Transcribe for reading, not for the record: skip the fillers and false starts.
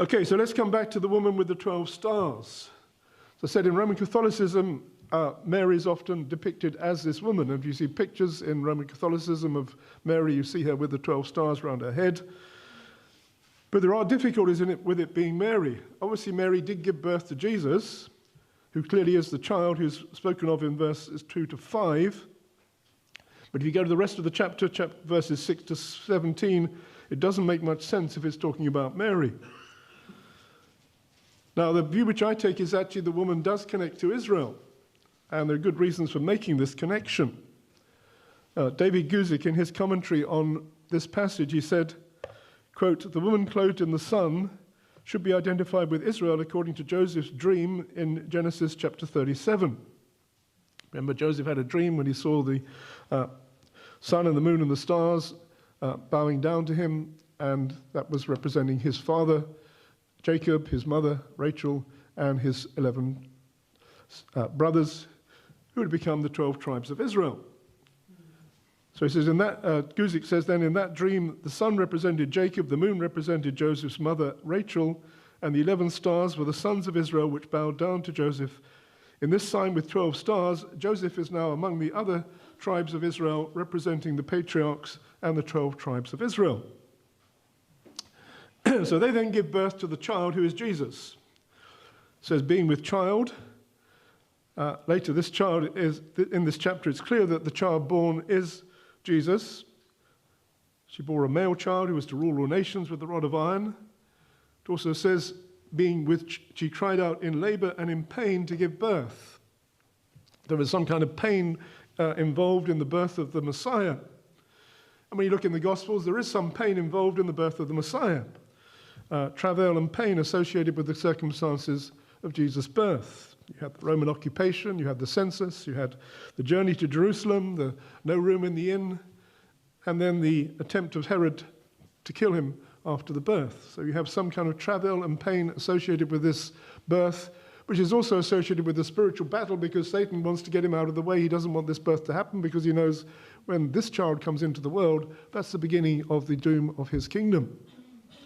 Okay, so let's come back to the woman with the 12 stars. As I said, in Roman Catholicism, Mary is often depicted as this woman. If you see pictures in Roman Catholicism of Mary, you see her with the 12 stars around her head. But there are difficulties in it with it being Mary. Obviously, Mary did give birth to Jesus, who clearly is the child who's spoken of in verses 2 to 5. But if you go to the rest of the chapter, verses 6 to 17, it doesn't make much sense if it's talking about Mary. Now, the view which I take is actually the woman does connect to Israel, and there are good reasons for making this connection. David Guzik, in his commentary on this passage, he said, quote, "The woman clothed in the sun should be identified with Israel according to Joseph's dream in Genesis chapter 37. Remember, Joseph had a dream when he saw the sun and the moon and the stars bowing down to him, and that was representing his father, Jacob, his mother, Rachel, and his 11 brothers, who would become the 12 tribes of Israel. So he says, Guzik says, then in that dream, the sun represented Jacob, the moon represented Joseph's mother, Rachel, and the 11 stars were the sons of Israel, which bowed down to Joseph. In this sign with 12 stars, Joseph is now among the other tribes of Israel, representing the patriarchs and the 12 tribes of Israel. So they then give birth to the child who is Jesus. It says, being with child. Later, this child is, in this chapter, it's clear that the child born is Jesus. She bore a male child who was to rule all nations with the rod of iron. It also says, being with, she cried out in labor and in pain to give birth. There was some kind of pain involved in the birth of the Messiah. And when you look in the Gospels, there is some pain involved in the birth of the Messiah. Travail and pain associated with the circumstances of Jesus' birth. You had the Roman occupation, you had the census, you had the journey to Jerusalem, the no room in the inn, and then the attempt of Herod to kill him after the birth. So you have some kind of travail and pain associated with this birth, which is also associated with the spiritual battle, because Satan wants to get him out of the way. He doesn't want this birth to happen because he knows when this child comes into the world, that's the beginning of the doom of his kingdom.